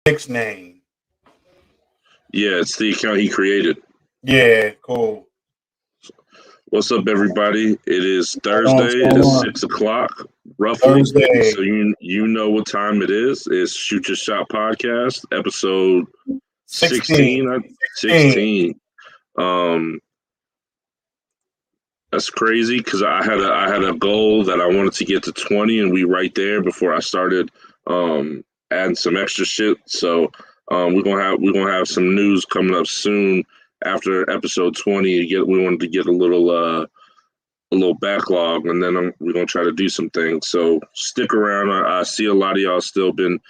Nick's name. Yeah, it's the account he created. Yeah, cool. What's up, everybody? It is What's Thursday. It going is on? 6:00, roughly. Thursday. So you know what time it is. It's Shoot Your Shot Podcast, episode 16. 16. Um, that's crazy because I had a goal that I wanted to get to 20, and we right there before I started adding some extra shit. So we're gonna have some news coming up soon after episode 20. We wanted to get a little backlog, and then we're gonna try to do some things. So stick around. I see a lot of y'all still been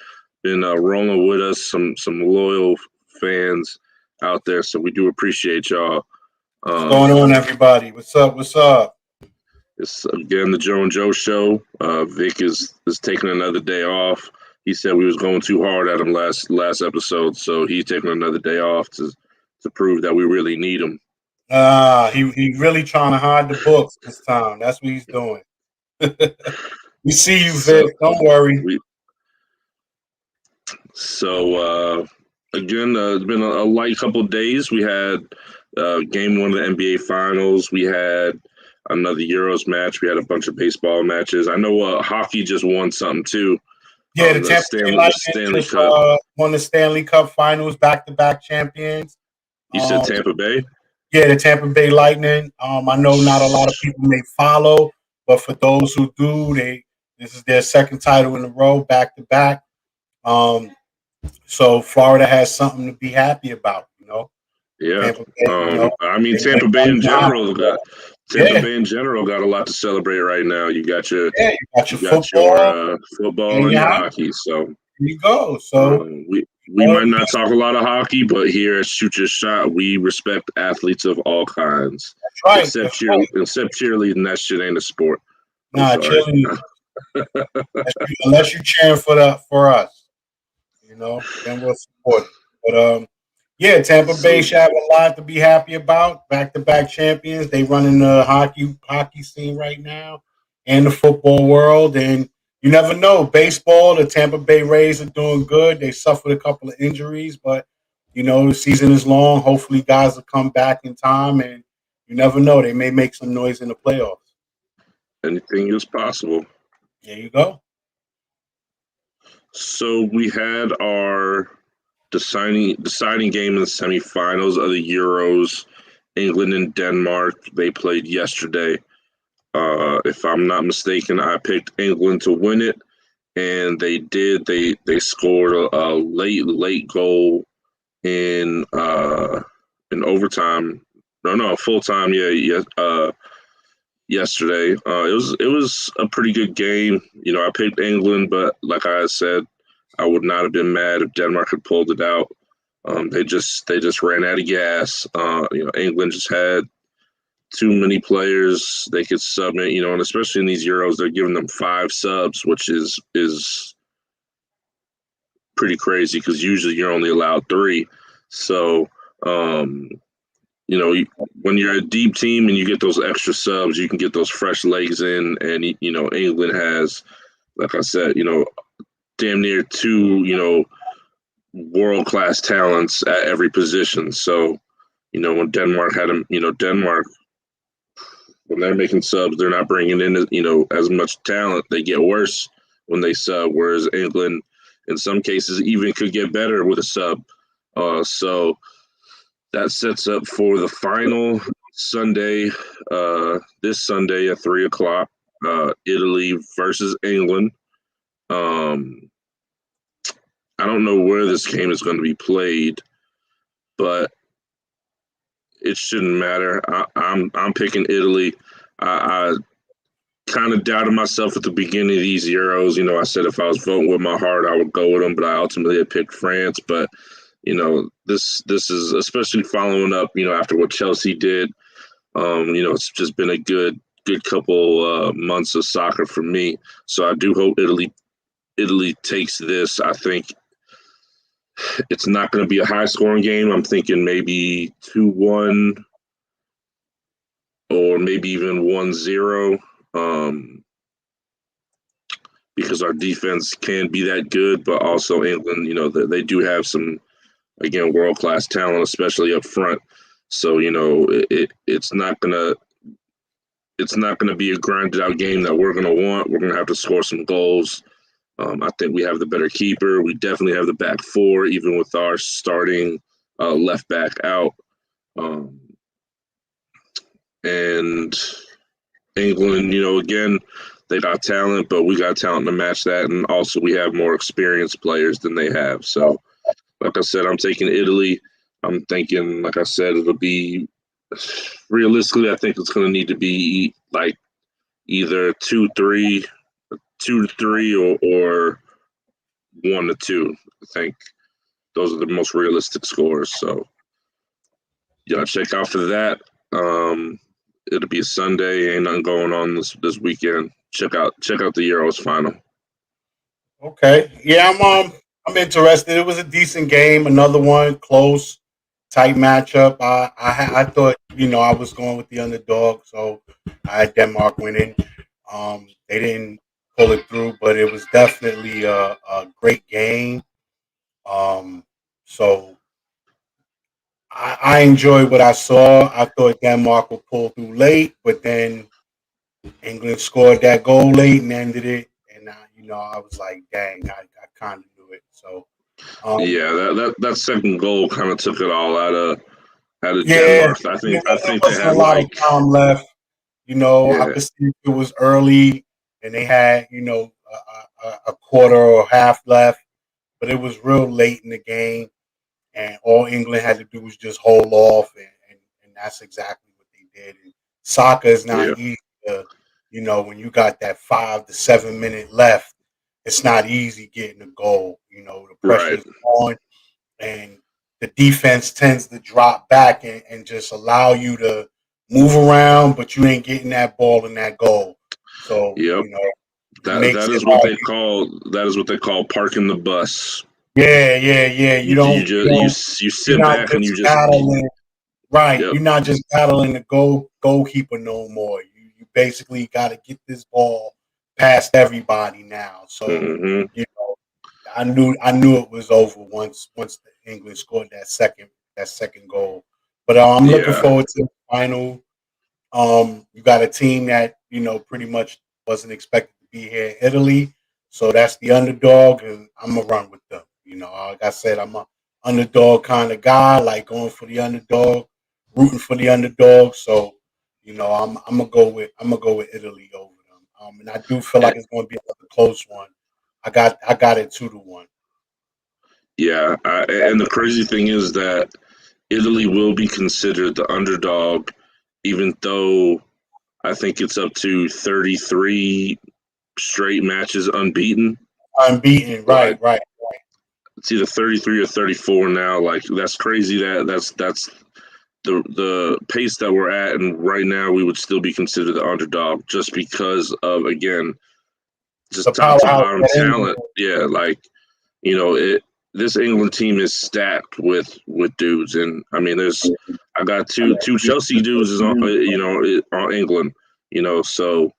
rolling with us. Some loyal fans out there. So we do appreciate y'all. What's going on, everybody? What's up? What's up? It's again the Joe and Joe show. Vic is taking another day off. He said we was going too hard at him last episode, so he's taking another day off to prove that we really need him. He really trying to hide the books this time. That's what he's doing. We see you, Vic. Don't worry. Again, it's been a light couple of days. We had game 1 of the NBA Finals. We had another Euros match. We had a bunch of baseball matches. I know hockey just won something too. Yeah, the Stanley Cup won the Stanley Cup Finals, back-to-back champions. You said Tampa Bay? Yeah, the Tampa Bay Lightning. I know not a lot of people may follow, but for those who do, this is their second title in a row, back-to-back. So Florida has something to be happy about, you know. Yeah, I mean Tampa Bay in general got a lot to celebrate right now. You got your football and your hockey. So there you go. So we might not talk a lot of hockey, but here at Shoot Your Shot, we respect athletes of all kinds. That's right. Except cheerleading, that shit ain't a sport. Nah, cheerleading. Unless you're cheering for us, you know, then we'll support it. But yeah, Tampa Bay should have a lot to be happy about. Back-to-back champions. They running the hockey scene right now and the football world. And you never know. Baseball, the Tampa Bay Rays are doing good. They suffered a couple of injuries, but, you know, the season is long. Hopefully guys will come back in time. And you never know. They may make some noise in the playoffs. Anything is possible. There you go. So we had our deciding game in the semifinals of the Euros. England and Denmark, they played yesterday. If I'm not mistaken, I picked England to win it, and they did. They scored a late goal in overtime. No, full time. Yesterday. It was a pretty good game. You know, I picked England, but like I said, I would not have been mad if Denmark had pulled it out. They just ran out of gas. You know, England just had too many players they could submit. You know, and especially in these Euros, they're giving them 5 subs, which is pretty crazy because usually you're only allowed 3. So, you know, when you're a deep team and you get those extra subs, you can get those fresh legs in. And, you know, England has, like I said, you know, damn near 2, you know, world-class talents at every position. So, you know, when Denmark had them, you know, when they're making subs, they're not bringing in, you know, as much talent. They get worse when they sub, whereas England, in some cases, even could get better with a sub. So that sets up for the final Sunday, this Sunday at 3:00, Italy versus England. I don't know where this game is going to be played, but it shouldn't matter. I'm picking Italy. I kind of doubted myself at the beginning of these Euros. You know, I said if I was voting with my heart, I would go with them, but I ultimately had picked France. But you know, this is especially following up, you know, after what Chelsea did. You know, it's just been a good couple months of soccer for me. So I do hope Italy takes this. I think it's not going to be a high-scoring game. I'm thinking maybe 2-1 or maybe even 1-0. because our defense can be that good, but also England, they do have some, again, world-class talent, especially up front. So, it's not gonna be a grinded out game that we're gonna want. We're gonna have to score some goals. I think we have the better keeper. We definitely have the back four, even with our starting left back out. And England, again, they got talent, but we got talent to match that. And also we have more experienced players than they have. So, like I said, I'm taking Italy. I'm thinking, like I said, it'll be realistically, I think it's going to need to be like either 2-3 or 1-2. I think those are the most realistic scores. So, check out for that. It'll be a Sunday. Ain't nothing going on this weekend. Check out the Euros final. Okay, yeah, I'm interested. It was a decent game. Another one, close, tight matchup. I thought I was going with the underdog, so I had Denmark winning. They didn't pull it through, but it was definitely a great game. So I enjoyed what I saw. I thought Denmark would pull through late, but then England scored that goal late and ended it. And I was like, dang, I kind of knew it. So that second goal kind of took it all out of yeah, Denmark. I think they wasn't a had lot of time left. Yeah. I could see it was early and they had a quarter or half left, but it was real late in the game, and all England had to do was just hold off, and that's exactly what they did. And soccer is not easy to, when you got that 5 to 7 minute left, it's not easy getting a goal. The pressure is on, and the defense tends to drop back and just allow you to move around, but you ain't getting that ball in that goal. So that is what they call parking the bus. Yeah. You sit back and you just battling. Right. Yep. You're not just battling the goalkeeper no more. You basically got to get this ball past everybody now. So I knew it was over once the England scored that second goal. But I'm looking forward to the final. You got a team that pretty much wasn't expected to be here in Italy, so that's the underdog, and I'm gonna run with them. Like I said, I'm a underdog kind of guy, like going for the underdog, rooting for the underdog. So, I'm gonna go with Italy over them. And I do feel like it's going to be another close one. I got it 2-1. Yeah, and the crazy thing is that Italy will be considered the underdog, even though I think it's up to 33 straight matches unbeaten. Unbeaten, right. It's either 33 or 34 now. Like, that's crazy. That's the pace that we're at, and right now we would still be considered the underdog just because of, again, just the top to bottom talent. Yeah, this England team is stacked with dudes, and I mean, I got two Chelsea dudes on England, so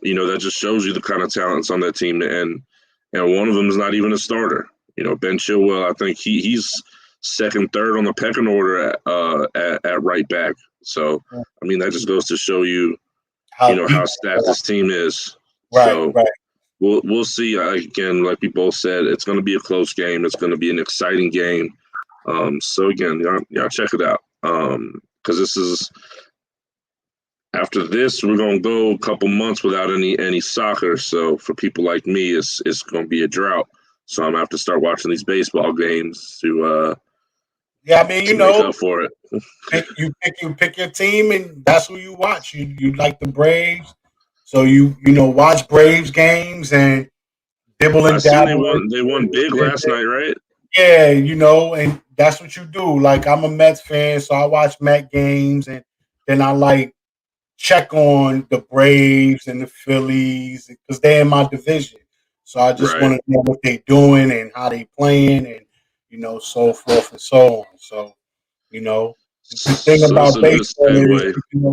that just shows you the kind of talents on that team, and one of them is not even a starter. Ben Chilwell, I think he's second, third on the pecking order at right back. So I mean, that just goes to show you, how stacked this team is. Right. We'll see. Again, like we both said, it's going to be a close game. It's going to be an exciting game. So again, y'all check it out. Because this is, after this, we're going to go a couple months without any soccer. So for people like me, it's going to be a drought. So I'm going to have to start watching these baseball games to I mean, to make up for it. You pick your team, and that's who you watch. You like the Braves. So you watch Braves games and dibble and dabble. They won big last night, right? Yeah, and that's what you do. Like, I'm a Mets fan, so I watch Met games, and then I check on the Braves and the Phillies because they're in my division. So I just want to know what they're doing and how they playing, and so forth and so on. So the thing about baseball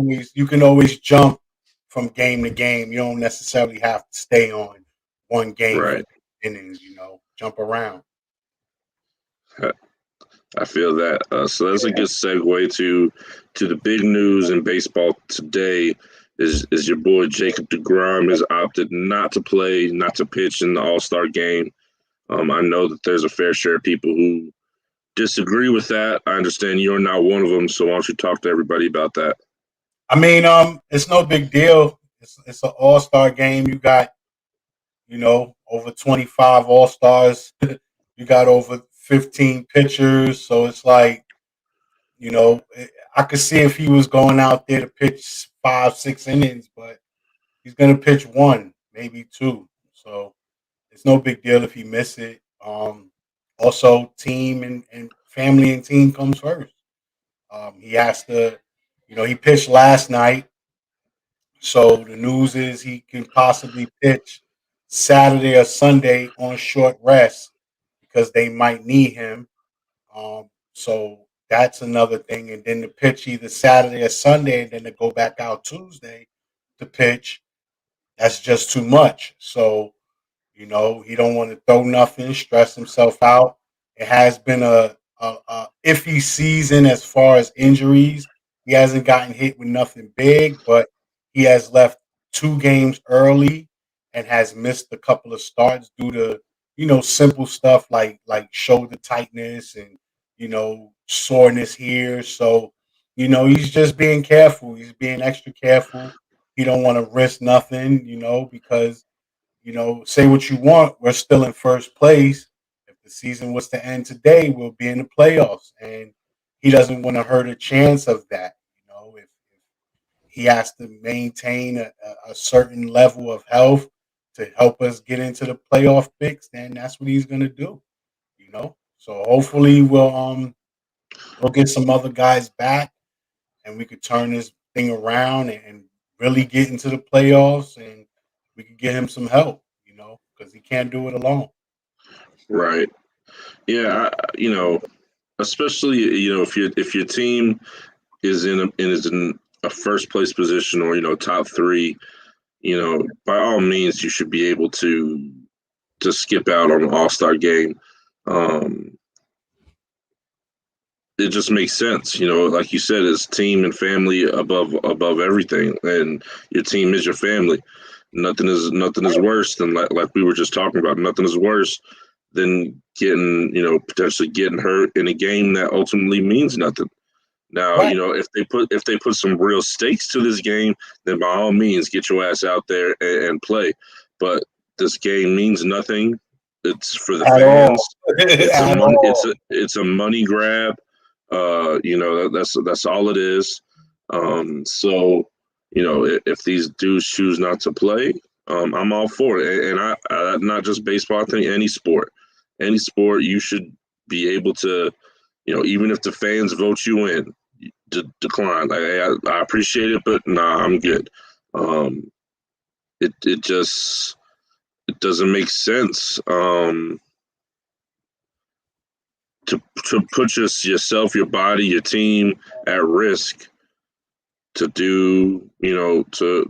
is you can always jump from game to game. You don't necessarily have to stay on one game Right. innings, jump around. I feel that. So that's a good segue to the big news in baseball today. Is your boy Jacob deGrom has opted not to play, not to pitch in the All-Star game. I know that there's a fair share of people who disagree with that. I understand you're not one of them, so why don't you talk to everybody about that? I mean, it's no big deal. It's an All-Star game. You got, over 25 All-Stars. You got over 15 pitchers, so it's like, I could see if he was going out there to pitch 5-6 innings, but he's going to pitch one, maybe two. So it's no big deal if he miss it. Also, team and family and team comes first. He has to, he pitched last night. So the news is he can possibly pitch Saturday or Sunday on short rest because they might need him. So that's another thing. And then to pitch either Saturday or Sunday and then to go back out Tuesday to pitch, that's just too much. So, he don't want to throw nothing, stress himself out. It has been a iffy season as far as injuries. He hasn't gotten hit with nothing big, but he has left 2 games early and has missed a couple of starts due to, simple stuff like shoulder tightness and, soreness here. So, he's just being careful. He's being extra careful. He don't want to risk nothing, because say what you want, we're still in first place. If the season was to end today, we'll be in the playoffs, and he doesn't want to hurt a chance of that. If he has to maintain a certain level of health to help us get into the playoff picks, then that's what he's going to do. So hopefully we'll get some other guys back, and we could turn this thing around and really get into the playoffs, and we could get him some help, because he can't do it alone. Right. Yeah. Especially if your team is in a first place position or top three, by all means you should be able to skip out on the All-Star game. It just makes sense, like you said, it's team and family above everything, and your team is your family. Nothing is worse than like we were just talking about. Nothing is worse than potentially getting hurt in a game that ultimately means nothing. Now, Right. if they put some real stakes to this game, then by all means get your ass out there and play. But this game means nothing. It's for the At fans. all. It's a money grab. That's all it is. So if these dudes choose not to play, I'm all for it. And I not just baseball. I think any sport you should be able to, even if the fans vote you in, decline. Like, hey, I appreciate it, but nah, I'm good. It doesn't make sense. To put yourself, your body, your team at risk to do,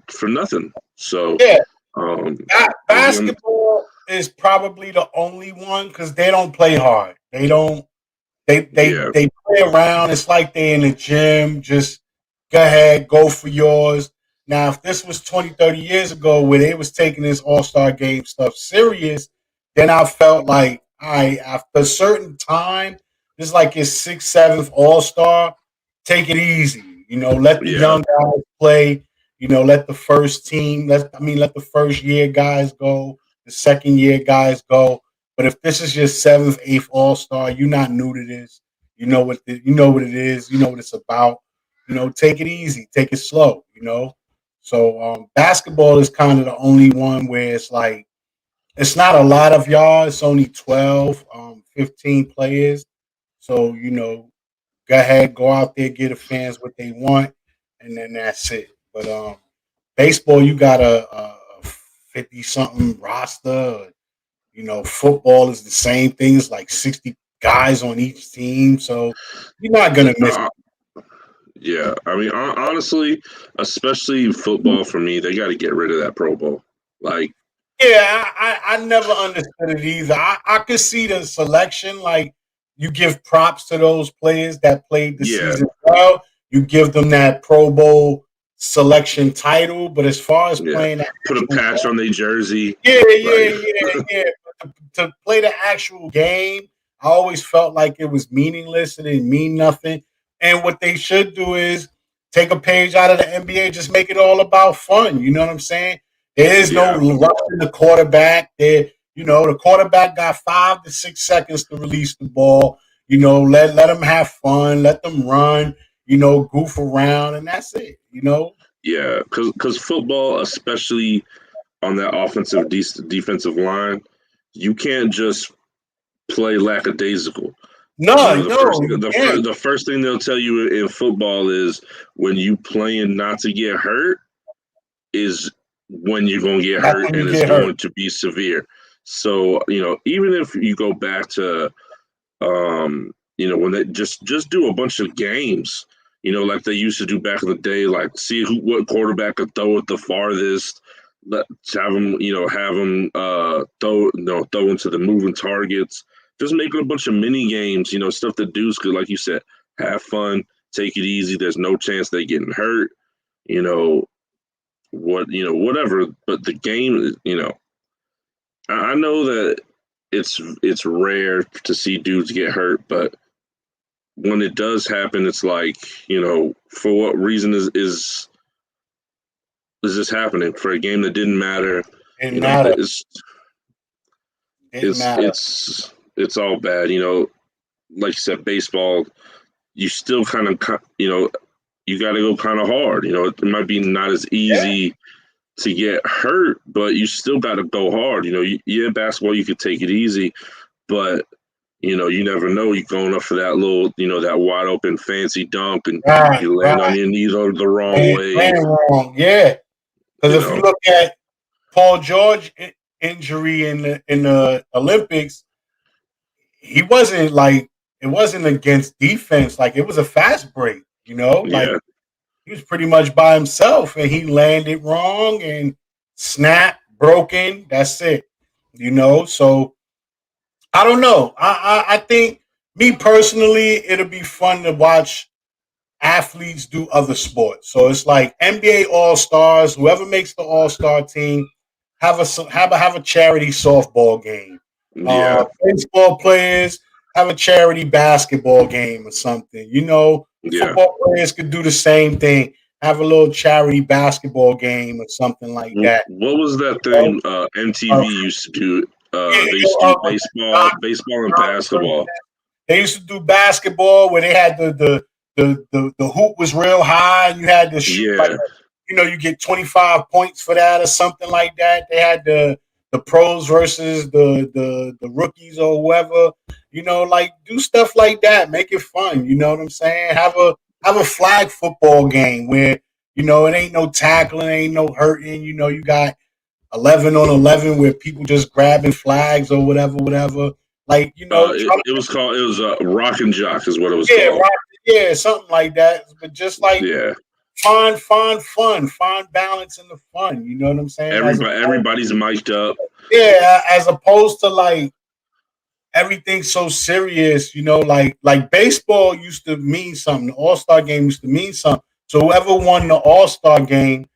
for nothing. So Yeah. Basketball is probably the only one because they don't play hard. They don't. They play around. It's like they're in the gym. Just go ahead, go for yours. Now, if this was 20, 30 years ago where they was taking this All-Star game stuff serious, then I felt like, all right, after a certain time, this is like his 6th, 7th All-Star, take it easy. Let the young guys play. Let the first team, let the first year guys go, the second year guys go. But if this is your 7th, 8th All-Star, you're not new to this. You know what it is. You know what it's about. Take it easy, take it slow. So basketball is kind of the only one where it's like it's not a lot of y'all. It's only 12, 15 players. So go ahead, go out there, get the fans what they want, and then that's it. But baseball, you got a 50-something roster. Football is the same thing. It's like 60 guys on each team, so you're not gonna miss. Yeah, I mean, honestly, especially football for me, they got to get rid of that Pro Bowl. Like, Yeah, I never understood it either. I could see the selection, like you give props to those players that played the Yeah, season well. You give them that Pro Bowl selection title, but as far as yeah. playing the Put a actual patch game, on their jersey. yeah, Like, yeah. But to play the actual game, I always felt like it was meaningless. It didn't mean nothing. And what they should do is take a page out of the NBA, just make it all about fun. You know what I'm saying? There is no yeah, rushing the quarterback. The quarterback got 5 to 6 seconds to release the ball. Let them have fun, let them run. Goof around, and that's it. yeah. Because football, especially on that offensive defensive line, you can't just play lackadaisical. No, The no, first you the can't. first the first thing they'll tell you in football is when you playing not to get hurt is when you're going to get That's hurt when you and it's get hurt. going to be severe. So, even if you go back to when they just do a bunch of games, like they used to do back in the day, like see what quarterback could throw it the farthest. Let's have them throw into the moving targets. Just making a bunch of mini games, stuff that dudes could, like you said, have fun, take it easy. There's no chance they getting hurt. You know whatever. But the game, I know that it's rare to see dudes get hurt, but when it does happen, it's like, for what reason is this happening for a game that didn't matter? Didn't matter. It's Didn't it's matter. it's all bad. Like you said, baseball, you still kind of you got to go kind of hard. It might be not as Yeah. easy to get hurt, but you still got to go hard. Yeah, basketball you could take it easy, but you never know. You're going up for that little, that wide open fancy dunk, and Right, you land on right. your knees the wrong Playing way. wrong. Yeah. Because You if you know, look at Paul George injury in the Olympics, he wasn't like it wasn't against defense. Like it was a fast break. Like yeah, he was pretty much by himself, and he landed wrong and snap broken. That's it. So I don't know. I think me personally, it'll be fun to watch athletes do other sports. So it's like NBA All Stars. Whoever makes the All Star team have a charity softball game. yeah, Baseball players have a charity basketball game or something. yeah. Football players could do the same thing. Have a little charity basketball game or something like that. What was that You know? thing MTV used to do? Yeah, They used to do baseball and basketball. they used to do basketball where they had the hoop was real high and you had to shoot like Yeah, you get 25 points for that or something like that. They had the pros versus the rookies or whoever. Like do stuff like that. Make it fun. You know what I'm saying? Have a flag football game where it ain't no tackling, ain't no hurting. You got 11 on 11 where people just grabbing flags or whatever. Like try to, it was Rock and Jock is what it was yeah, called. right, yeah, something like that. But just like Yeah, find fun, find balance in the fun. You know what I'm saying? everybody's mic'd up. Yeah, as opposed to like everything so serious. Like baseball used to mean something. The All Star game used to mean something. So whoever won the All Star game,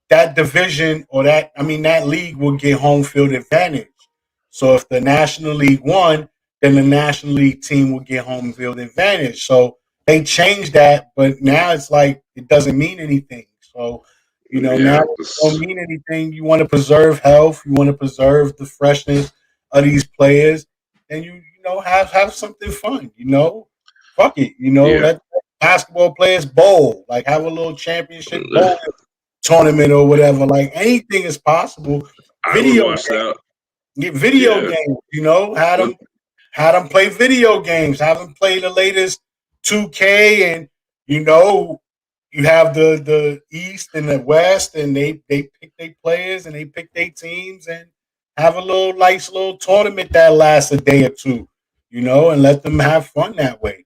that division or that league will get home field advantage. So if the National League won, then the National League team will get home field advantage. So they changed that, but now it's like it doesn't mean anything. So, now Yeah, it don't mean anything. You want to preserve health, you want to preserve the freshness of these players, and have something fun, Fuck it, yeah. let basketball players bowl, like have a little championship bowl tournament or whatever. Like anything is possible. I would Video watch that. Get video Yeah. games. Had them play video games. Have them play the latest 2K, and you know you have the East and the West, and they pick their players and they pick their teams and have a little nice little tournament that lasts a day or two. And let them have fun that way.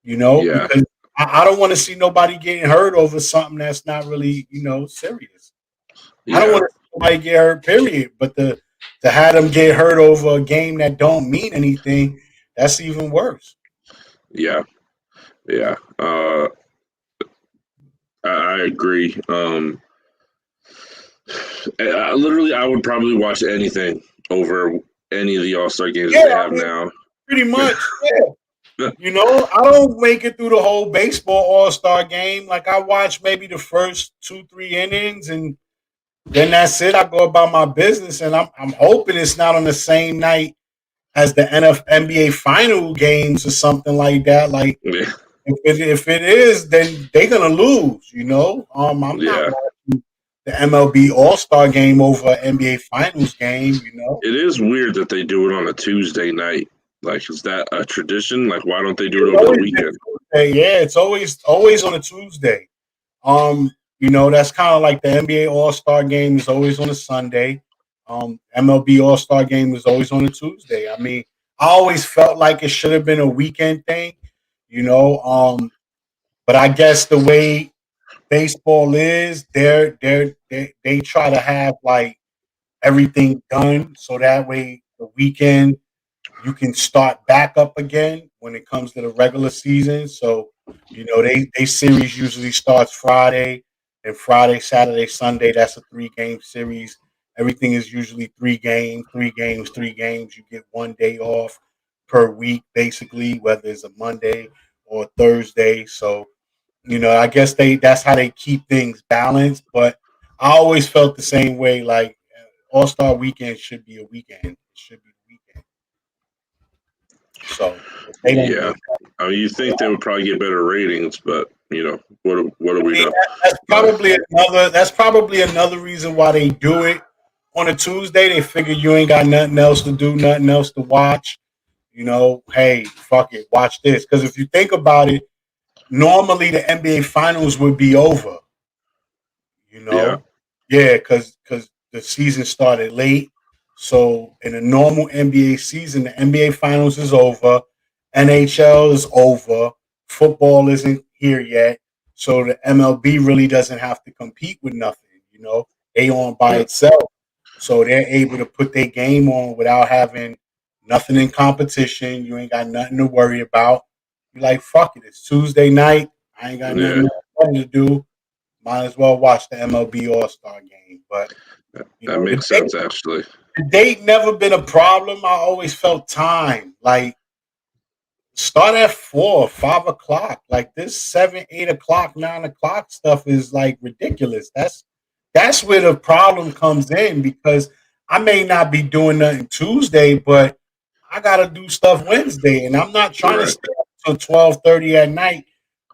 Yeah. Because I don't want to see nobody getting hurt over something that's not really serious. I don't Yeah. want to nobody get hurt. Period. But to have them get hurt over a game that don't mean anything, that's even worse. Yeah, yeah. I agree. I would probably watch anything over any of the All-Star games that they have now. Pretty much. Yeah. You know, I don't make it through the whole baseball All-Star game. Like I watch maybe the first 2-3 innings, and then that's it. I go about my business, and I'm hoping it's not on the same night as the NBA final games or something like that. Like Yeah. if it is, then they're gonna lose. You know, I'm not watching the MLB All-Star game over NBA Finals game. You know, it is weird that they do it on a Tuesday night. Like, is that a tradition? Like, why don't they do it over the weekend? Yeah, it's always on a Tuesday. You know, that's kind of like the NBA All-Star game is always on a Sunday. MLB All-Star game is always on a Tuesday. I mean, I always felt like it should have been a weekend thing, you know. But I guess the way baseball is, they try to have like everything done so that way the weekend you can start back up again when it comes to the regular season. So, you know, they series usually starts Friday, and Friday, Saturday, Sunday. That's a 3-game series. Everything is usually 3 games, 3 games, 3 games. You get 1 day off per week, basically, whether it's a Monday or a Thursday. So, you know, I guess that's how they keep things balanced. But I always felt the same way. Like All-Star Weekend should be a weekend. It should be a weekend. So they don't. Yeah, I mean, you think they would probably get better ratings, but you know, what do we know? That's probably another reason why they do it on a Tuesday. They figure you ain't got nothing else to do, nothing else to watch. You know, hey, fuck it, watch this. Because if you think about it, normally the NBA Finals would be over. You know, yeah, because the season started late. So in a normal NBA season, the NBA Finals is over, NHL is over, football isn't here yet. So the MLB really doesn't have to compete with nothing. You know, they on by itself, so they're able to put their game on without having nothing in competition. You ain't got nothing to worry about. You're like, fuck it, it's Tuesday night. I ain't got nothing to do. Might as well watch the MLB All-Star game. But that makes sense, actually. The date never been a problem. I always felt time. Like start at 4, 5 o'clock. Like this 7, 8 o'clock, 9 o'clock stuff is like ridiculous. That's where the problem comes in because I may not be doing nothing Tuesday, but I gotta do stuff Wednesday, and I'm not trying to stay up till 12:30 at night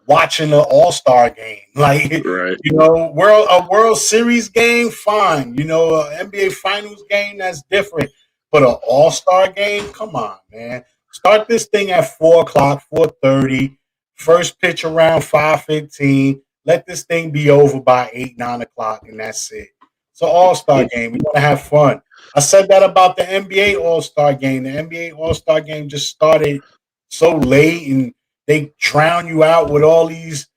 watching the All-Star game. Like, you know, a World Series game, fine. You know, an NBA Finals game, that's different. But an All-Star game, come on, man. Start this thing at 4 o'clock, 4:30. First pitch around 5:15. Let this thing be over by 8, 9 o'clock, and that's it. It's an All-Star game. We want to have fun. I said that about the NBA All-Star game. The NBA All-Star game just started so late, and they drown you out with all these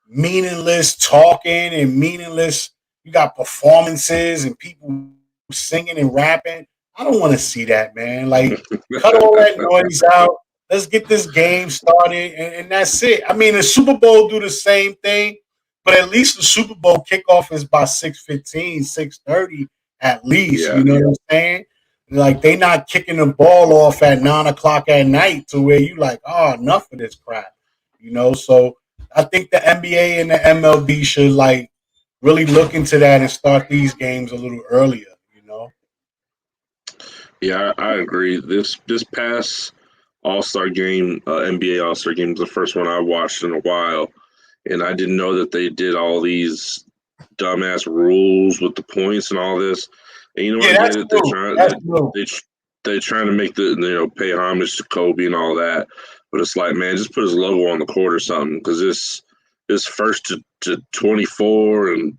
meaningless talking and meaningless. You got performances and people singing and rapping. I don't want to see that, man. Like, cut all that noise out. Let's get this game started, and that's it. I mean, the Super Bowl do the same thing, but at least the Super Bowl kickoff is by 6:15, 6:30 at least. You know what I'm saying? Like they not kicking the ball off at 9 o'clock at night to where you like, oh, enough of this crap. You know, so I think the NBA and the MLB should like really look into that and start these games a little earlier. You know. Yeah, I agree. This past All-Star game, NBA All-Star game, was the first one I watched in a while, and I didn't know that they did all these dumbass rules with the points and all this. And you know what they're trying to make pay homage to Kobe and all that. But it's like, man, just put his logo on the court or something, because this first to 24 and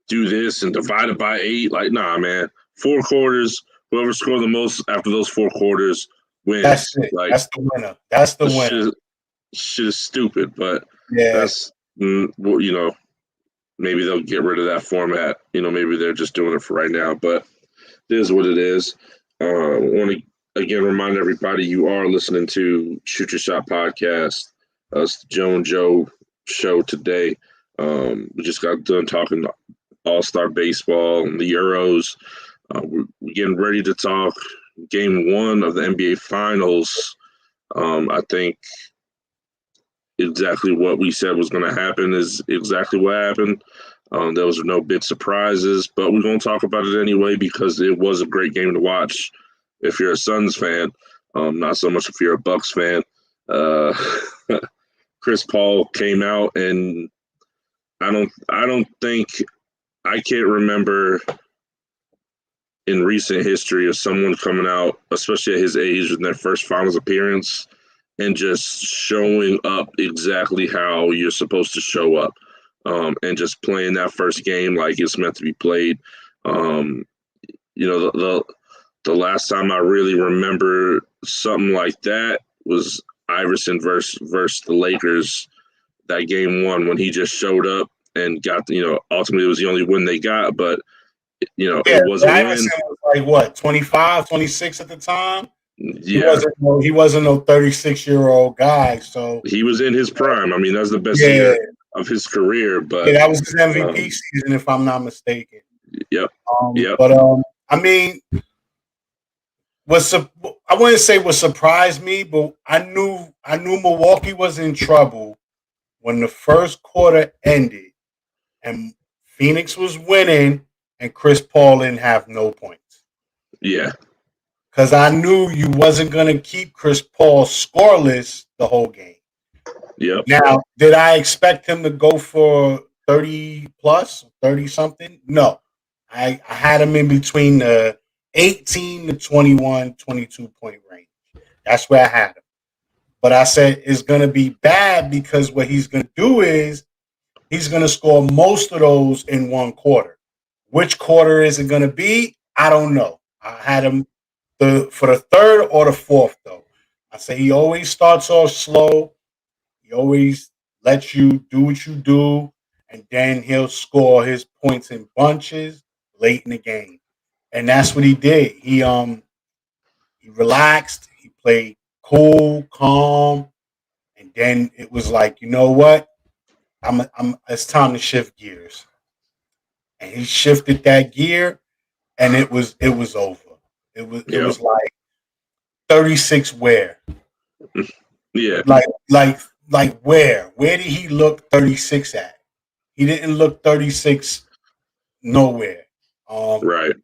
do this and divide it by 8. Like, nah, man. 4 quarters. Whoever scored the most after those 4 quarters wins. That's it. Like, that's the winner. That's the winner. Shit is stupid, but that's maybe they'll get rid of that format. Maybe they're just doing it for right now, but it is what it is. I want to again remind everybody you are listening to Shoot Your Shot podcast. It's the Joe and Joe show today. We just got done talking All-Star baseball and the Euros. We're getting ready to talk Game 1 of the NBA Finals. I think exactly what we said was going to happen is exactly what happened. There was no big surprises, but we're going to talk about it anyway because it was a great game to watch if you're a Suns fan, not so much if you're a Bucks fan. Chris Paul came out, and I can't remember in recent history of someone coming out, especially at his age, in their first finals appearance and just showing up exactly how you're supposed to show up, and just playing that first game like it's meant to be played. The last time I really remember something like that was Iverson versus the Lakers, that Game 1 when he just showed up and got, ultimately it was the only win they got, but it was a win. Iverson was like what, 25, 26 at the time? Yeah. He wasn't no 36-year-old guy, so he was in his prime. I mean, that's the best year of his career, but that was his MVP season, if I'm not mistaken. Yep. But I mean, I wouldn't say what surprised me, but I knew Milwaukee was in trouble when the first quarter ended and Phoenix was winning and Chris Paul didn't have no points. Yeah. Because I knew you wasn't going to keep Chris Paul scoreless the whole game. Yep. Now, did I expect him to go for 30 plus, 30 something? No. I had him in between the 18 to 21, 22 point range. That's where I had him. But I said it's going to be bad because what he's going to do is he's going to score most of those in one quarter. Which quarter is it going to be? I don't know. I had him for the third or the fourth, though. I say he always starts off slow. He always lets you do what you do, and then he'll score his points in bunches late in the game. And that's what he did. He relaxed. He played cool, calm, and then it was like, you know what? It's time to shift gears. And he shifted that gear, and it was over. It was like 36 where? Yeah. Like where? Where did he look 36 at? He didn't look 36 nowhere. Right.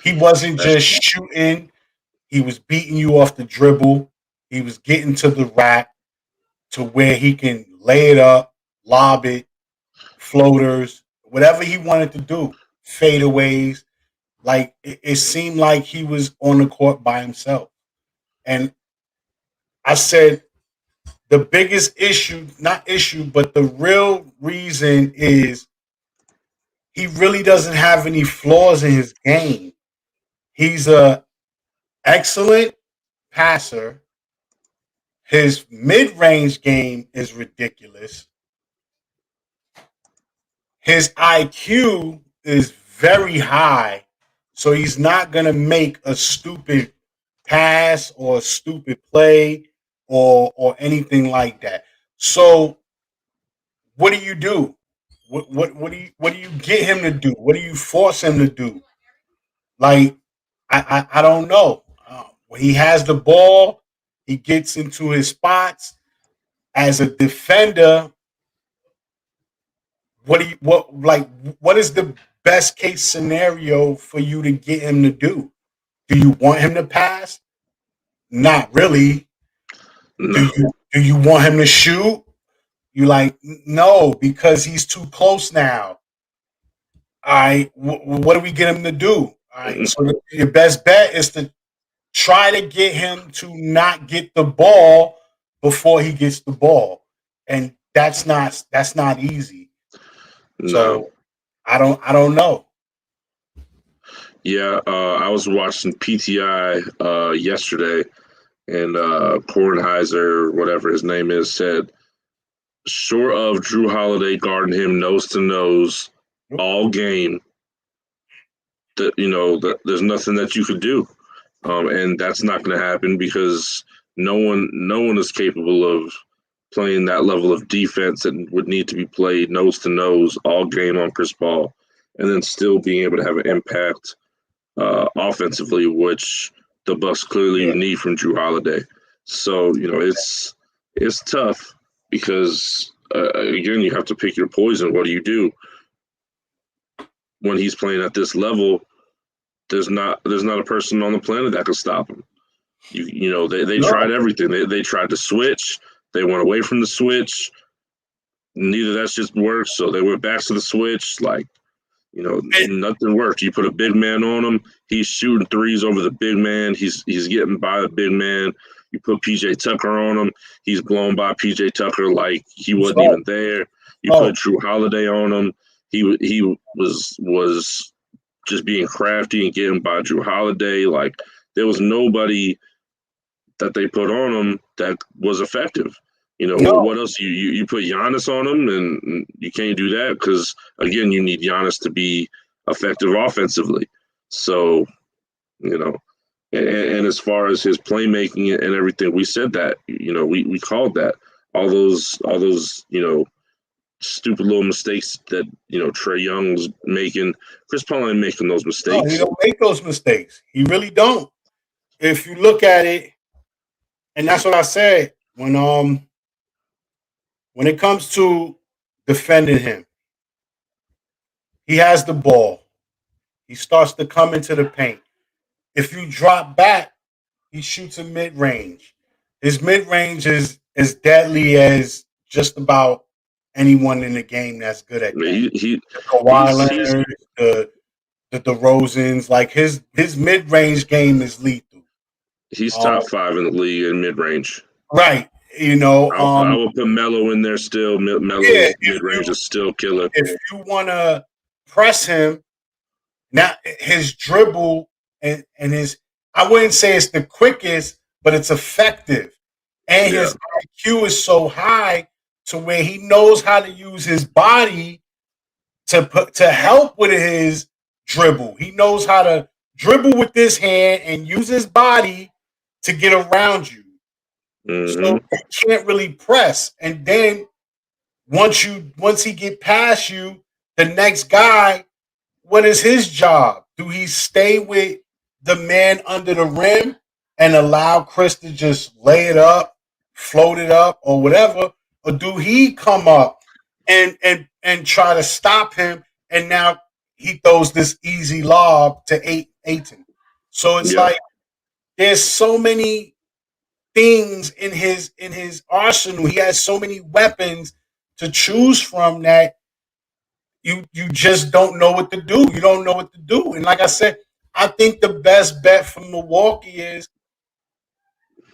He wasn't just shooting. He was beating you off the dribble. He was getting to the rack to where he can lay it up, lob it, floaters, whatever he wanted to do, fadeaways. Like it seemed like he was on the court by himself. And I said the biggest but the real reason is he really doesn't have any flaws in his game. He's a excellent passer. His mid-range game is ridiculous. His IQ is very high, so he's not going to make a stupid pass or a stupid play or anything like that. So what do you do? What do you get him to do? What do you force him to do? Like I don't know. When he has the ball, he gets into his spots. As a defender, what is the best case scenario for you to get him to do? Do you want him to pass? Not really. No. Do you want him to shoot? You like, no, because he's too close now. All right, what do we get him to do? All right, so your best bet is to try to get him to not get the ball before he gets the ball, and that's not easy. No. So I don't know. Yeah, I was watching PTI yesterday, and Kornheiser, whatever his name is, said short of Drew Holiday guarding him nose to nose all game, there's nothing that you could do, and that's not going to happen because no one is capable of playing that level of defense and would need to be played nose to nose all game on Chris Paul, and then still being able to have an impact offensively, which the Bucks clearly need from Drew Holiday. So it's tough because again, you have to pick your poison. What do you do when he's playing at this level? There's not a person on the planet that can stop him. They tried everything. They tried to switch. They went away from the switch. Neither of that just worked, so they went back to the switch. Nothing worked. You put a big man on him, he's shooting threes over the big man. He's getting by the big man. You put PJ Tucker on him, he's blown by PJ Tucker like he wasn't even there. You put Drew Holiday on him, he was just being crafty and getting by Drew Holiday. Like there was nobody that they put on him that was effective. What else? You put Giannis on him, and you can't do that because, again, you need Giannis to be effective offensively. So, and as far as his playmaking and everything, we said that, we called that. All those stupid little mistakes that, Trae Young was making. Chris Paul ain't making those mistakes. No, he don't make those mistakes. He really don't. If you look at it, and that's what I said, when it comes to defending him, he has the ball. He starts to come into the paint. If you drop back, he shoots a mid-range. His mid-range is as deadly as just about anyone in the game that's good at that. Kawhi Leonard, the DeRozans, like his mid-range game is lethal. He's top 5 in the league in mid-range. Right. I will put Melo in there still. Melo's mid-range is still killer. If you want to press him, now his dribble and his, I wouldn't say it's the quickest, but it's effective. And his IQ is so high to where he knows how to use his body to help with his dribble. He knows how to dribble with this hand and use his body to get around you. Mm-hmm. So you can't really press. And then once he get past you, the next guy, what is his job? Do he stay with the man under the rim and allow Chris to just lay it up, float it up, or whatever? Or do he come up and try to stop him? And now he throws this easy lob to Ayton. So it's like there's so many things in his arsenal. He has so many weapons to choose from that you just don't know what to do. You don't know what to do. And like I said, I think the best bet for Milwaukee is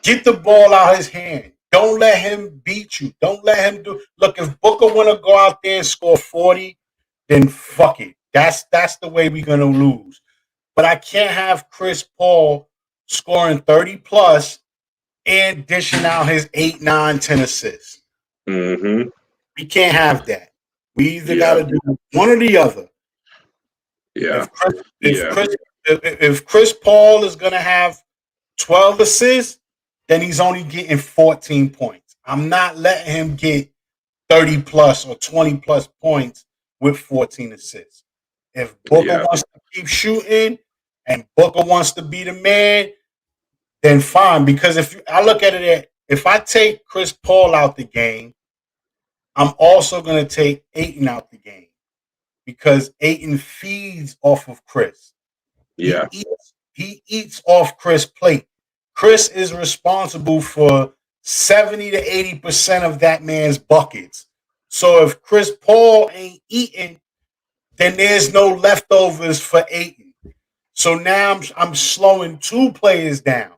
get the ball out his hand. Don't let him beat you. Don't let him do. Look, if Booker want to go out there and score 40, then fuck it. That's the way we're gonna lose. But I can't have Chris Paul scoring 30 plus and dishing out his 8, 9, 10 assists. Mm-hmm. We can't have that. We either got to do one or the other. Yeah. If Chris Paul is going to have 12 assists, then he's only getting 14 points. I'm not letting him get 30 plus or 20 plus points with 14 assists. If Booker wants to keep shooting and Booker wants to be the man, then fine. Because I look at it, if I take Chris Paul out the game, I'm also going to take Ayton out the game because Ayton feeds off of Chris. Yeah. He eats off Chris' plate. Chris is responsible for 70 to 80% of that man's buckets. So if Chris Paul ain't eating, then there's no leftovers for Ayton. So now I'm slowing 2 players down.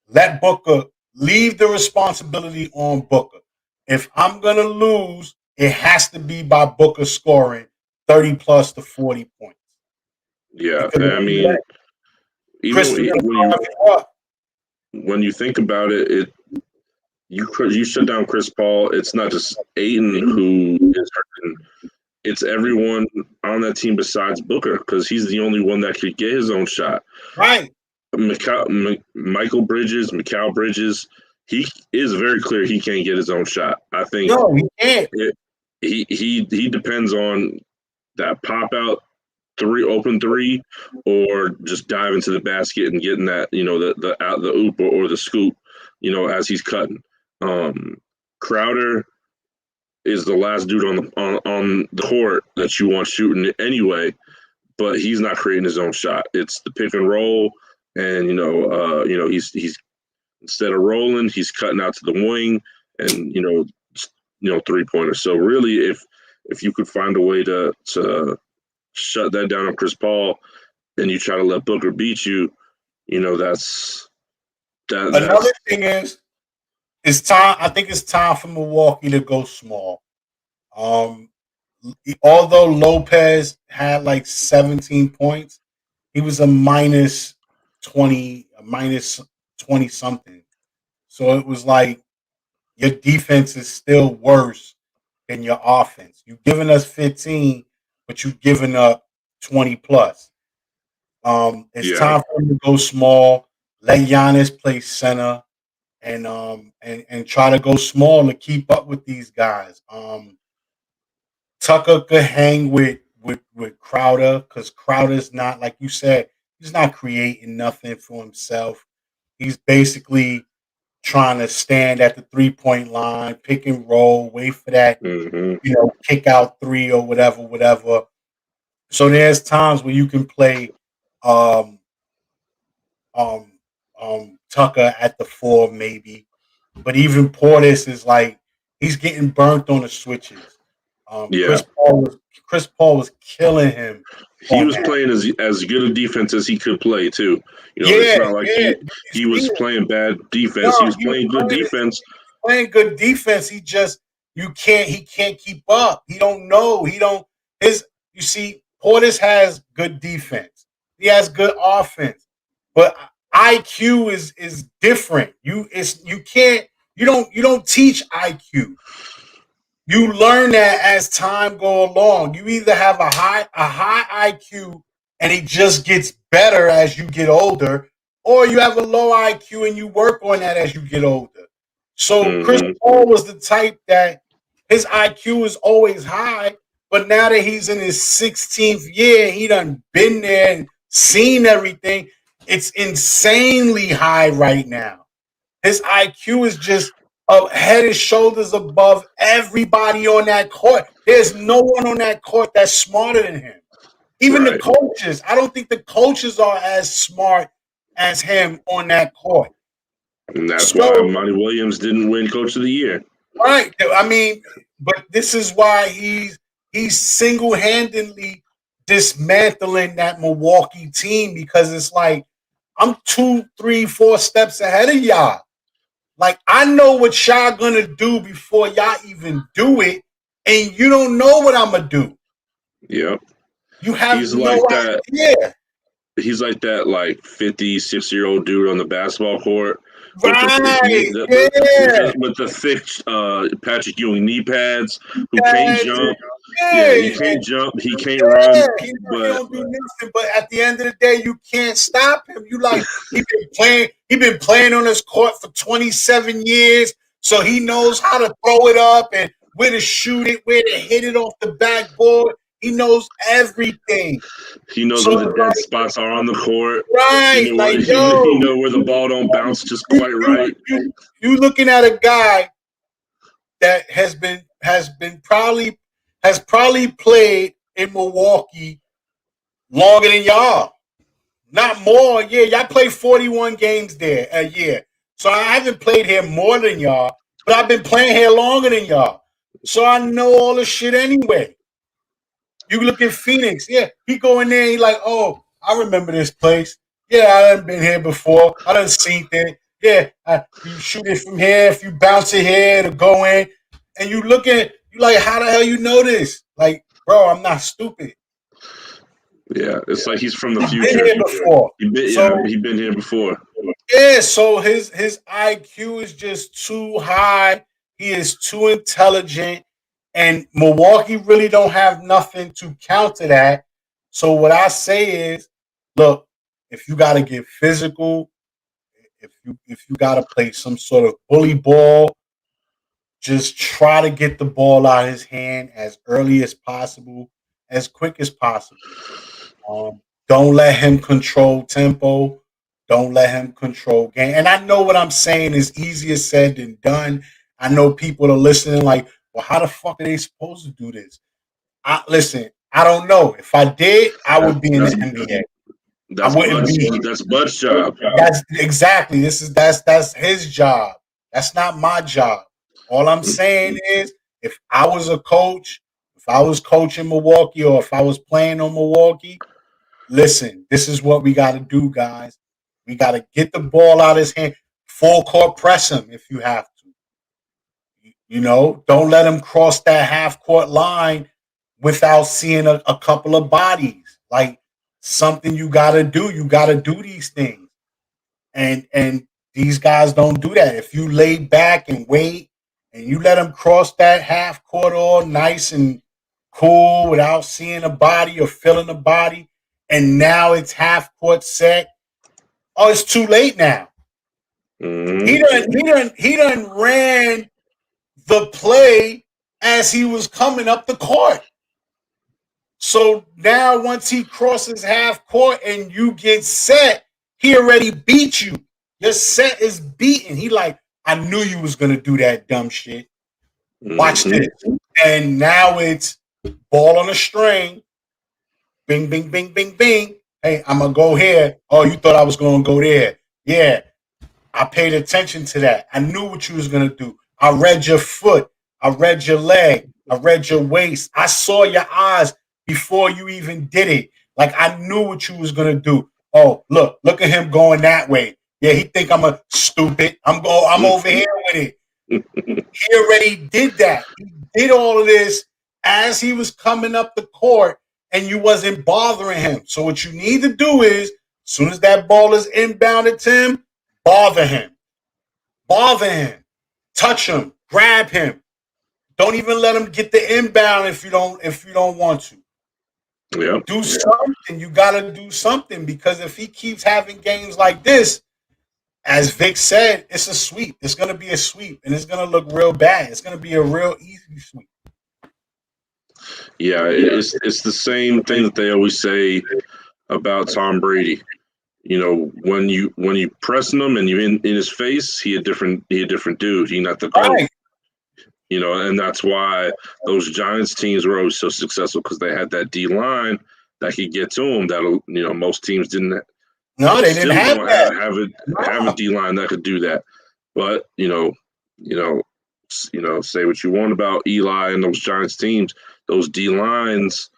Let Booker leave the responsibility on Booker. If I'm going to lose, it has to be by Booker scoring 30 plus to 40 points. Yeah, I mean, when you think about it, you shut down Chris Paul. It's not just Ayton who is hurting. It's everyone on that team besides Booker because he's the only one that could get his own shot. Right. Michael Bridges, Mikal Bridges, he is very clear he can't get his own shot. I think No, he can't. He depends on that pop out open three, or just dive into the basket and getting that, the oop or the scoop, as he's cutting. Crowder is the last dude on the court that you want shooting it anyway, but he's not creating his own shot. It's the pick and roll, and he's instead of rolling, he's cutting out to the wing, and 3-pointers. So really, if you could find a way to shut that down on Chris Paul, and you try to let Booker beat you, that's that. Another thing is, it's time. I think it's time for Milwaukee to go small. Although Lopez had like 17 points, he was a minus 20 something. So it was like your defense is still worse than your offense. You've given us 15, but you've given up 20 plus. It's time for him to go small, let Giannis play center, and try to go small to keep up with these guys. Tucker could hang with Crowder because Crowder's not, like you said, he's not creating nothing for himself. He's basically trying to stand at the 3-point line, pick and roll, wait for that, kick out three or whatever. So there's times where you can play Tucker at the 4 maybe, but even Portis is like he's getting burnt on the switches. Chris Paul was killing him. He was playing as good a defense as he could play too. It's not like he was playing bad defense. He was playing good defense. Playing good defense. He can't keep up. He don't know. You see, Portis has good defense. He has good offense. But IQ is different. You don't teach IQ. You learn that as time go along. You either have a high IQ and it just gets better as you get older, or you have a low IQ and you work on that as you get older. So Chris Paul was the type that his IQ was always high, but now that he's in his 16th year, he done been there and seen everything. It's insanely high right now. His IQ is just head and shoulders above everybody on that court. There's no one on that court that's smarter than him. Even the coaches. I don't think the coaches are as smart as him on that court. And that's why Monty Williams didn't win Coach of the Year. Right. I mean, but this is why he's single-handedly dismantling that Milwaukee team, because it's like, I'm 2, 3, 4 steps ahead of y'all. Like, I know what y'all gonna do before y'all even do it, and you don't know what I'm gonna do. Yep. You have no idea. He's like that, 56-year-old dude on the basketball court. With the thick Patrick Ewing knee pads, who can't jump. Yeah, he can't jump. He can't run. He don't do nothing. But at the end of the day, you can't stop him. He been playing on this court for 27 years, so he knows how to throw it up and where to shoot it, where to hit it off the backboard. He knows everything. He knows where the dead spots are on the court. Right. He know where the ball don't bounce just quite right. You looking at a guy that has probably played in Milwaukee longer than y'all. Not more. Yeah, y'all play 41 games there a year. So I haven't played here more than y'all, but I've been playing here longer than y'all. So I know all the shit anyway. You look at Phoenix. Yeah, he go in there, he like, oh, I remember this place. Yeah, I done been here before. I done seen it. Yeah, you shoot it from here. If you bounce it here, it'll go in. And you look at, you like, how the hell you know this? Like, bro, I'm not stupid. Yeah, it's like he's from the He's future. been here before. He been here before. Yeah, so his IQ is just too high. He is too intelligent, and Milwaukee really don't have nothing to counter that. So what I say is, look, if you got to get physical, if you got to play some sort of bully ball, just try to get the ball out of his hand as early as possible, as quick as possible. Don't let him control tempo. Don't let him control game. And I know what I'm saying is easier said than done. I know people are listening like, well, how the fuck are they supposed to do this? Listen, I don't know. If I did, I would be in the NBA. I wouldn't be. That's Bud's job. That's exactly. That's his job. That's not my job. All I'm saying is, if I was a coach, if I was coaching Milwaukee, or if I was playing on Milwaukee, listen, this is what we got to do, guys. We got to get the ball out of his hand, full court press him if you have to. You know, don't let him cross that half court line without seeing a couple of bodies. Like something you got to do. You got to do these things, and these guys don't do that. If you lay back and wait, and you let them cross that half court all nice and cool without seeing a body or feeling a body, and now it's half court set. Oh, it's too late now. Mm-hmm. He done ran the play as he was coming up the court. So now once he crosses half court and you get set, he already beat you. Your set is beaten. He like, I knew you was gonna do that dumb shit. Watch this. And now it's ball on a string. Bing, bing, bing, bing, bing. Hey, I'm gonna go here. Oh, you thought I was gonna go there. Yeah. I paid attention to that. I knew what you was gonna do. I read your foot. I read your leg. I read your waist. I saw your eyes before you even did it. Like I knew what you was gonna do. Oh, look at him going that way. Yeah, he think I'm a stupid. I'm over here with it. He already did that. He did all of this as he was coming up the court, and you wasn't bothering him. So what you need to do is, as soon as that ball is inbounded to him, bother him. Bother him. Touch him. Grab him. Don't even let him get the inbound if you don't want to. Yeah. Do something. You gotta do something, because if he keeps having games like this, as Vic said, it's a sweep. It's gonna be a sweep, and it's gonna look real bad. It's gonna be a real easy sweep. Yeah, it's the same thing that they always say about Tom Brady. You know, when you pressing him and you in his face, he a different dude. He not the GOAT. Right. You know, and that's why those Giants teams were always so successful, because they had that D line that could get to them. That most teams didn't. No, they didn't have that. Have a D line that could do that. But say what you want about Eli and those Giants teams. Those D lines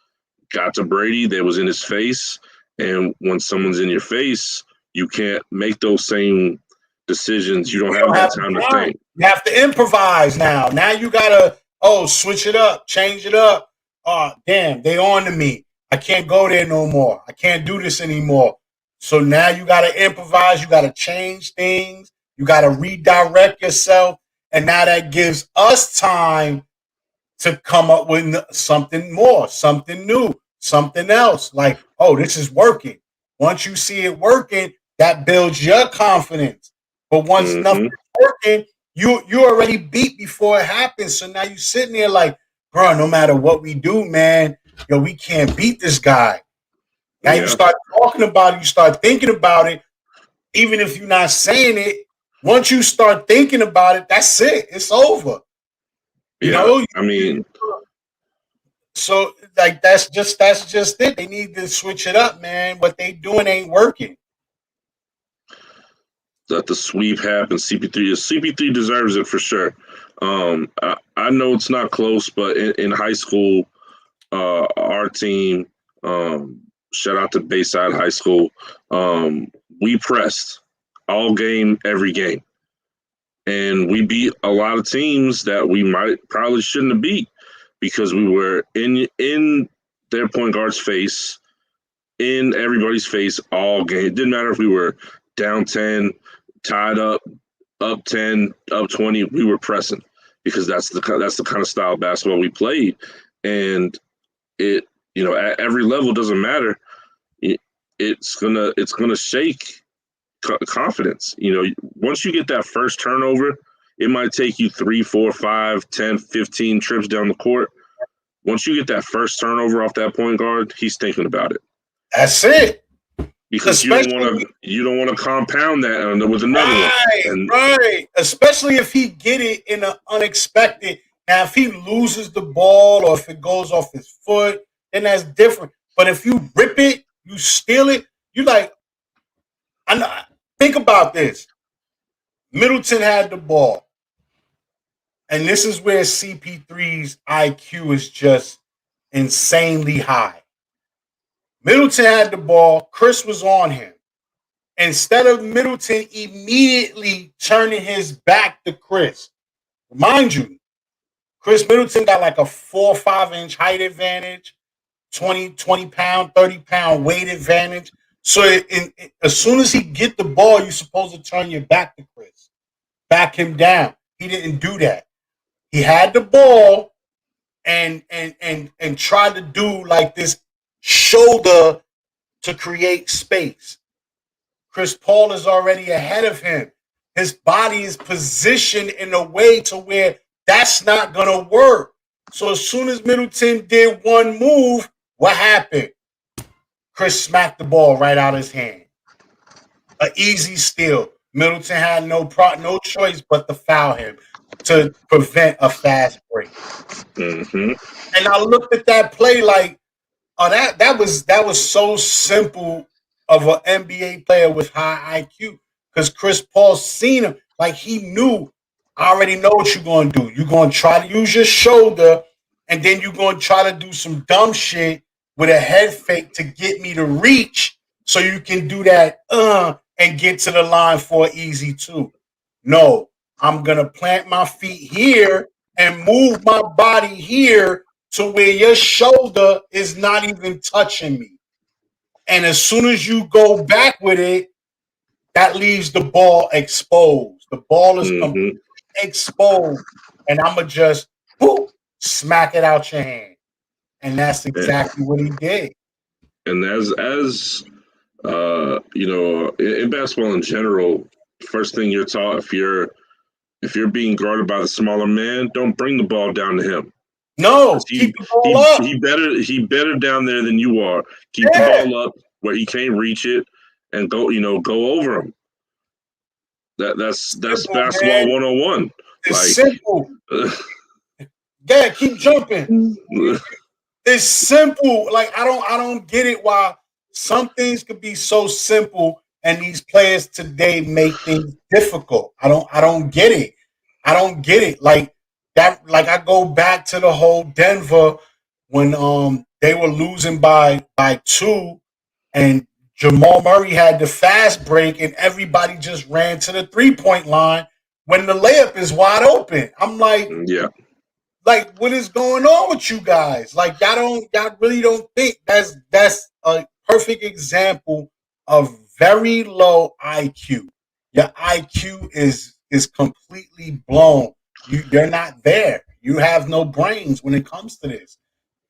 got to Brady. They was in his face, and when someone's in your face, you can't make those same decisions. You don't have that time to think. You have to improvise now. Now you gotta switch it up, change it up. Oh, damn, they on to me. I can't go there no more. I can't do this anymore. So now you gotta improvise. You gotta change things. You gotta redirect yourself, and now that gives us time to come up with something more, something new, something else. Like, oh, this is working. Once you see it working, that builds your confidence. But once nothing's working, you already beat before it happens. So now you're sitting there like, bro, no matter what we do, man, we can't beat this guy. Now you start talking about it, you start thinking about it, even if you're not saying it. Once you start thinking about it, that's it. It's over. So like that's just it. They need to switch it up, man. What they doing ain't working. Let the sweep happen. CP3 deserves it for sure. I know it's not close, but in high school, our team, shout out to Bayside High School, we pressed all game, every game. And we beat a lot of teams that we probably shouldn't have beat, because we were in their point guard's face. in everybody's face all game. It didn't matter if we were down 10, tied up 10, up 20. We were pressing because that's the kind of style of basketball we played, and it at every level doesn't matter. It's gonna shake confidence. Once you get that first turnover, it might take you 3, 4, 5, 10, 15 trips down the court. Once you get that first turnover off that point guard, he's thinking about it. That's it. Because you don't want to compound that with another one. Right. Especially if he get it in an unexpected. Now, if he loses the ball or if it goes off his foot, then that's different. But if you rip it, you steal it, you like. Think about this. Middleton had the ball, and this is where CP3's IQ is just insanely high. Middleton had the ball. Chris was on him. Instead of Middleton immediately turning his back to Chris, mind you, Chris Middleton got like a 4 or 5 inch height advantage, 20 pound, 30 pound weight advantage. So as soon as he get the ball, you're supposed to turn your back to Chris, back him down. He didn't do that. He had the ball and tried to do like this shoulder to create space. Chris Paul is already ahead of him. His body is positioned in a way to where that's not going to work. So as soon as Middleton did one move, what happened? Chris smacked the ball right out of his hand. An easy steal. Middleton had no choice but to foul him to prevent a fast break. Mm-hmm. And I looked at that play like, oh, that was so simple of an NBA player with high IQ because Chris Paul seen him. Like he knew, I already know what you're going to do. You're going to try to use your shoulder and then you're going to try to do some dumb shit with a head fake to get me to reach so you can do that and get to the line for an easy 2. No, I'm going to plant my feet here and move my body here to where your shoulder is not even touching me. And as soon as you go back with it, that leaves the ball exposed. The ball is completely exposed. And I'm going to just smack it out your hand. And that's exactly what he did. And as in basketball in general, first thing you're taught, if you're being guarded by the smaller man, don't bring the ball down to him. No, keep the ball up. He better down there than you are. Keep the ball up where he can't reach it and go over him. That's simple, basketball man. 101. It's simple. Yeah, keep jumping. It's simple. Like I don't get it why some things could be so simple and these players today make things difficult. I don't get it. I don't get it. Like that, like I go back to the whole Denver when they were losing by 2 and Jamal Murray had the fast break and everybody just ran to the 3-point line when the layup is wide open. I'm like, yeah. Like, what is going on with you guys? Like, y'all really don't think that's a perfect example of very low IQ. Your IQ is completely blown. You're not there. You have no brains when it comes to this.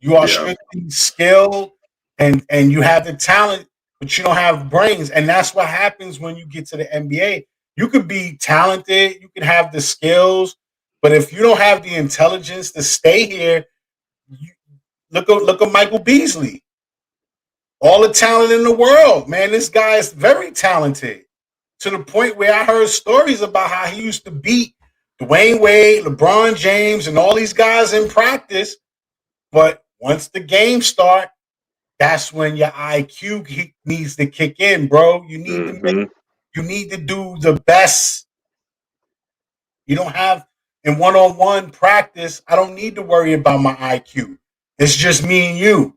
You are strictly skilled and you have the talent, but you don't have brains. And that's what happens when you get to the NBA. You could be talented, you can have the skills, but if you don't have the intelligence to stay here, look at Michael Beasley. All the talent in the world, man. This guy is very talented to the point where I heard stories about how he used to beat Dwayne Wade, LeBron James, and all these guys in practice. But once the game starts, that's when your IQ needs to kick in, bro. You need to do the best. You don't have in one-on-one practice. I don't need to worry about my IQ. It's just me and you.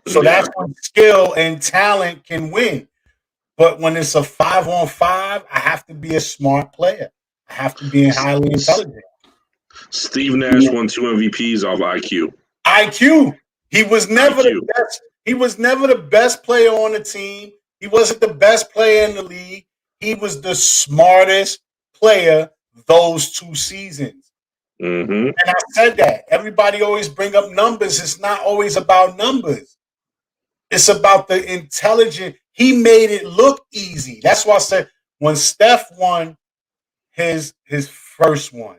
So that's when skill and talent can win. But when it's a 5-on-5, I have to be a smart player. I have to be highly intelligent. Steve Nash won 2 MVPs off IQ. IQ. He was never the best. He was never the best player on the team. He wasn't the best player in the league. He was the smartest player those 2 seasons. Mm-hmm. And I said that. Everybody always bring up numbers. It's not always about numbers. It's about the intelligence. He made it look easy. That's why I said when Steph won his first one,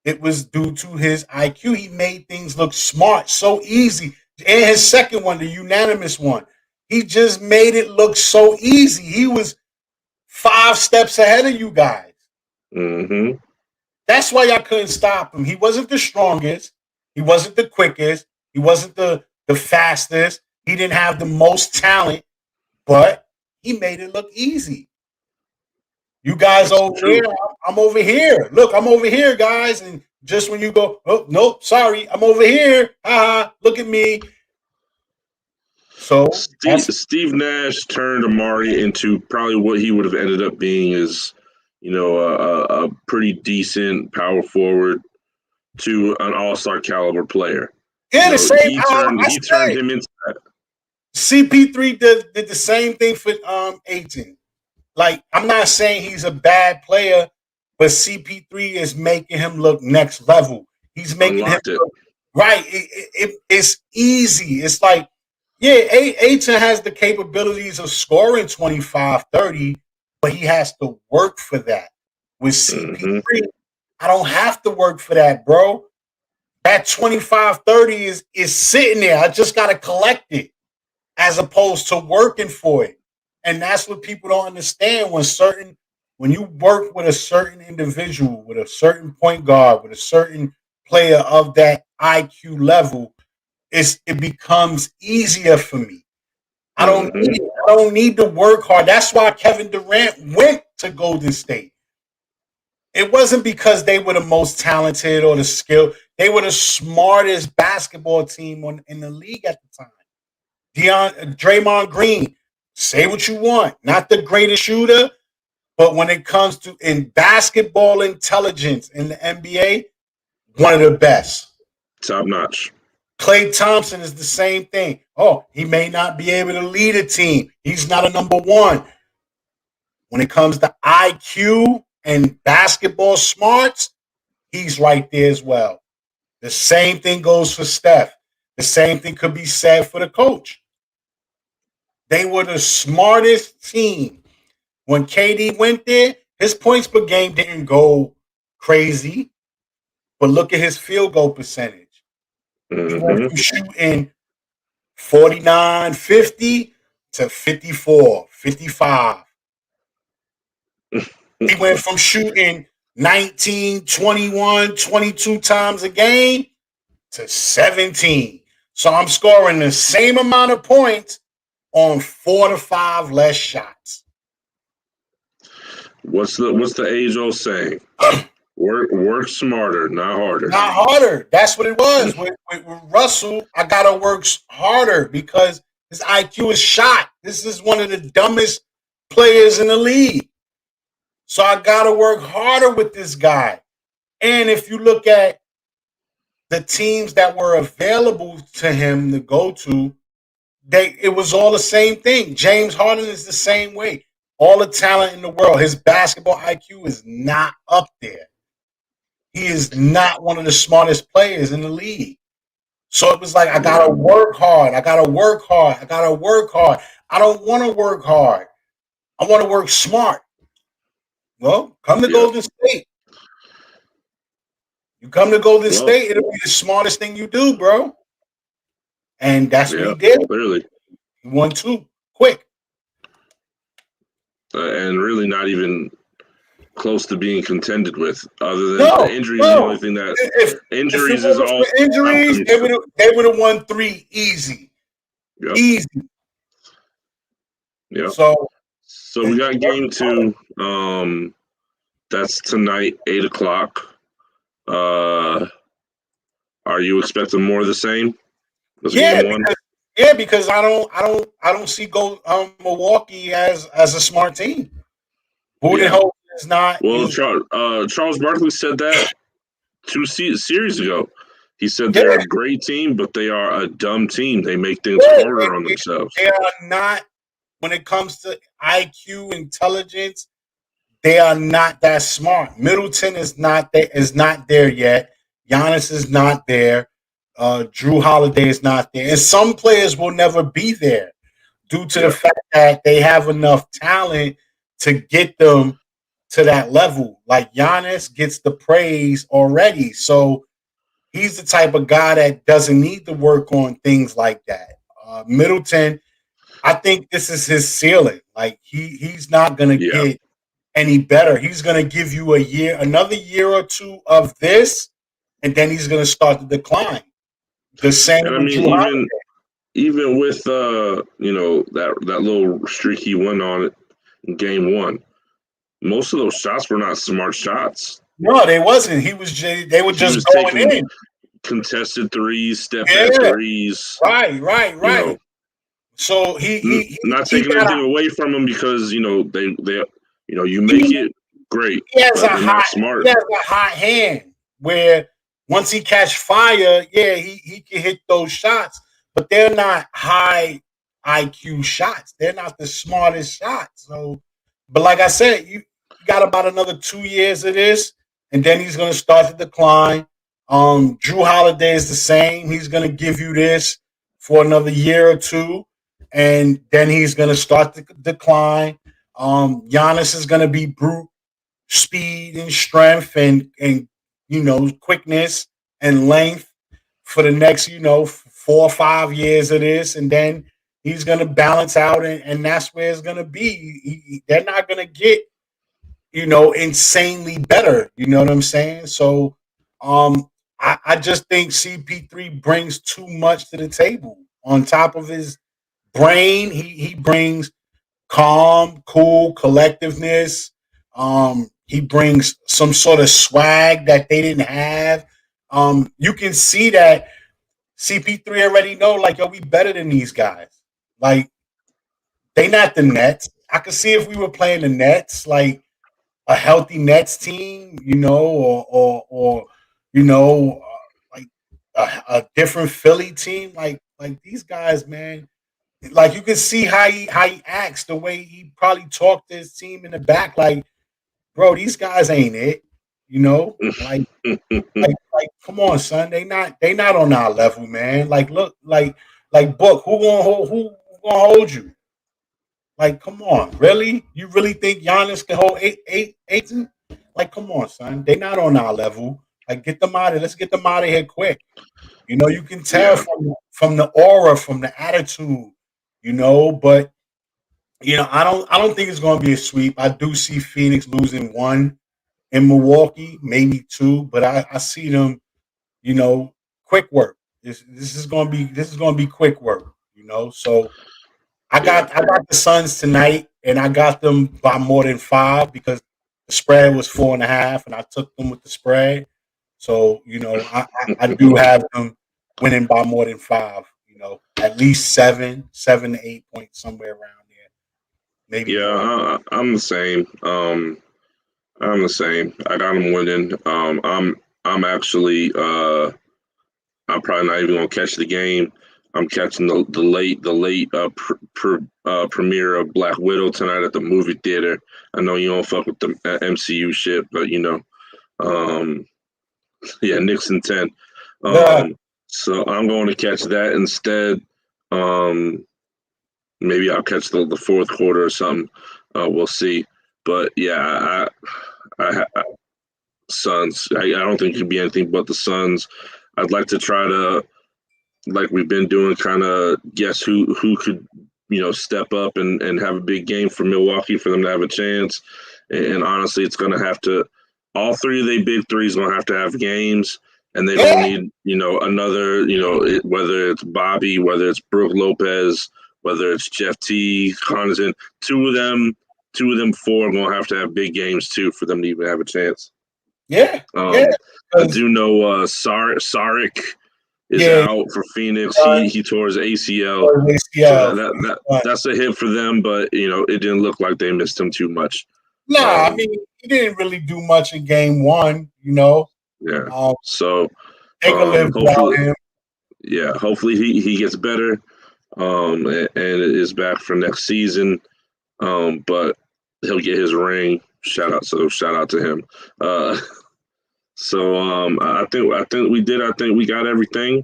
it was due to his IQ. He made things look smart, so easy. And his second one, the unanimous one, he just made it look so easy. He was 5 steps ahead of you guys. Mm-hmm. That's why y'all couldn't stop him. He wasn't the strongest. He wasn't the quickest. He wasn't the fastest. He didn't have the most talent, but he made it look easy. You guys over there, I'm over here. Look, I'm over here, guys. And just when you go, oh, nope, sorry, I'm over here. Look at me. So Steve Nash turned Amari into probably what he would have ended up being is, a pretty decent power forward to an all-star caliber player. Yeah, the same. He turned him into that. CP3 did the same thing for Ayton. Like, I'm not saying he's a bad player, but CP3 is making him look next level. He's making him look right. It's easy. It's like, yeah, Ayton has the capabilities of scoring 25, 30, but he has to work for that. With CP3, I don't have to work for that, bro. That 25, 30 is sitting there. I just got to collect it as opposed to working for it. And that's what people don't understand when you work with a certain individual, with a certain point guard, with a certain player of that IQ level, it becomes easier for me. I don't need to work hard. That's why Kevin Durant went to Golden State. It wasn't because they were the most talented or the skill. They were the smartest basketball team in the league at the time. Draymond Green, say what you want. Not the greatest shooter, but when it comes to in basketball intelligence in the NBA, one of the best. Top notch. Klay Thompson is the same thing. Oh, he may not be able to lead a team. He's not a number one. When it comes to IQ and basketball smarts, he's right there as well. The same thing goes for Steph. The same thing could be said for the coach. They were the smartest team. When KD went there, his points per game didn't go crazy, but look at his field goal percentage. He went from shooting 49, 50 to 54, 55. He went from shooting 19, 21, 22 times a game to 17. So I'm scoring the same amount of points on 4 to 5 less shots. What's the age-old saying? Work smarter, not harder. Not harder. That's what it was. With Russell, I gotta work harder because his IQ is shot. This is one of the dumbest players in the league. So I gotta work harder with this guy. And if you look at the teams that were available to him to go to, it was all the same thing. James Harden is the same way. All the talent in the world. His basketball IQ is not up there. He is not one of the smartest players in the league. So it was like, I got to work hard. I got to work hard. I got to work hard. I don't want to work hard. I want to work smart. Well, come to Golden State. You come to Golden State, it'll be the smartest thing you do, bro. And that's what he did. Clearly. He won 2 quick. And really not even close to being contended with, other than the injuries. The only thing that injuries is all. Injuries, they would have won 3 easy. Yep. Easy. Yeah. So we got game 2. That's tonight, 8:00. Are you expecting more of the same? Because I don't see Milwaukee as a smart team. Budenholzer is not. Well, Charles Barkley said that 2 series ago. He said they're a great team, but they are a dumb team. They make things harder on themselves. They are not, when it comes to IQ, intelligence, they are not that smart. Middleton is not there yet. Giannis is not there. Drew Holiday is not there. And some players will never be there due to the fact that they have enough talent to get them to that level. Like Giannis gets the praise already. So he's the type of guy that doesn't need to work on things like that. Middleton, I think this is his ceiling. Like he's not going to get any better. He's going to give you another year or two of this, and then he's going to start to decline. The same. And I mean, even with that little streak he went on in game one, most of those shots were not smart shots. No, they wasn't. They were just going in. Contested threes, step back threes. Right. So he not taking anything away from him because they you make it great. He has a hot hand where once he catch fire, he can hit those shots, but they're not high IQ shots. They're not the smartest shots. So, but like I said, you got about another 2 years of this, and then he's going to start to decline. Drew Holiday is the same. He's going to give you this for another year or two, and then he's going to start to decline. Giannis is going to be brute speed and strength and quickness and length for the next 4 or 5 years of this, and then he's going to balance out, and that's where it's going to be. They're not going to get insanely better. You know what I'm saying? So I just think CP3 brings too much to the table. On top of his brain, he brings calm, cool, collectiveness. He brings some sort of swag that they didn't have. You can see that CP3 already know, like, yo, we better than these guys. Like, they not the Nets. I could see if we were playing the Nets, like a healthy Nets team, or like a different Philly team, like these guys, man. Like, you can see how he acts, the way he probably talked to his team in the back, like, bro, these guys ain't it, like, come on, son, they not on our level, man. Like, look, like Book, who gonna hold you? Like, come on, really? You really think Giannis can hold eight? Like, come on, son, they not on our level. Like, get them out of. Let's get them out of here quick. You can tell from the aura, from the attitude, but I don't think it's going to be a sweep. I do see Phoenix losing 1 in Milwaukee, maybe 2, but I see them, quick work. This is going to be quick work, So I got the Suns tonight, and I got them by more than 5 because the spread was 4.5, and I took them with the spread. So I do have them winning by more than 5. At least 7 to 8 points, somewhere around there. Maybe. Yeah, I'm the same. I'm the same. I got them winning. I'm actually I'm probably not even gonna catch the game. I'm catching the late premiere of Black Widow tonight at the movie theater. I know you don't fuck with the MCU shit, but Nixon 10. So I'm going to catch that instead. Maybe I'll catch the fourth quarter or something. We'll see. But yeah, I Suns. I don't think it could be anything but the Suns. I'd like to try to, like we've been doing, kind of guess who could step up and have a big game for Milwaukee for them to have a chance. And honestly, it's going to have to. All 3 of the big threes going to have games. And they don't need, another, whether it's Bobby, whether it's Brook Lopez, whether it's Jeff T, Connaughton, 2 of them 4 are going to have big games too for them to even have a chance. Yeah. I do know Saric is out for Phoenix. He tore his ACL. So that's a hit for them, but it didn't look like they missed him too much. No, I mean, he didn't really do much in game 1. Yeah. So They can live without him. Yeah, hopefully he gets better, and is back for next season. But he'll get his ring. Shout out to him. I think we did. I think we got everything.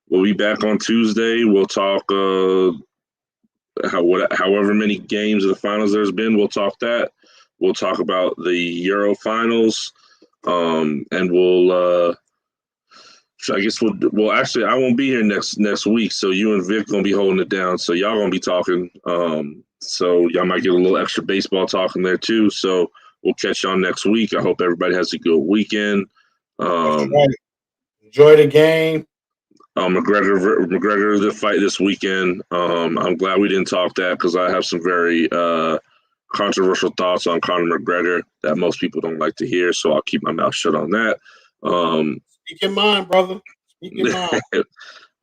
We'll be back on Tuesday. We'll talk however many games of the finals there's been. We'll talk that. We'll talk about the Euro finals, and we'll. So I guess we'll actually I won't be here next week, so you and Vic gonna be holding it down. So y'all gonna be talking. So y'all might get a little extra baseball talking there too. So we'll catch y'all next week. I hope everybody has a good weekend. Right. Enjoy the game. McGregor the fight this weekend. I'm glad we didn't talk that because I have some very controversial thoughts on Conor McGregor that most people don't like to hear. So I'll keep my mouth shut on that. Speak your mind, brother. Speak your mind.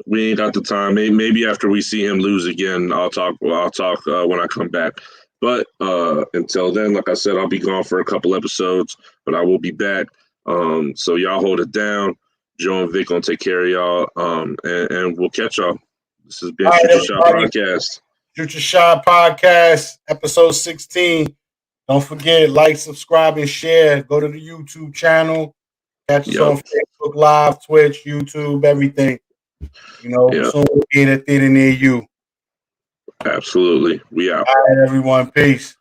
We ain't got the time. Maybe after we see him lose again, I'll talk when I come back. But until then, like I said, I'll be gone for a couple episodes, but I will be back. So y'all hold it down. Joe and Vic gonna take care of y'all, and we'll catch y'all. This has been Shoot Your Shot Podcast. Shoot Your Shot Podcast, episode 16. Don't forget, like, subscribe, and share. Go to the YouTube channel. Catch us on Facebook Live, Twitch, YouTube, everything. Soon we'll be in a theater near you. Absolutely. We out. All right, everyone. Peace.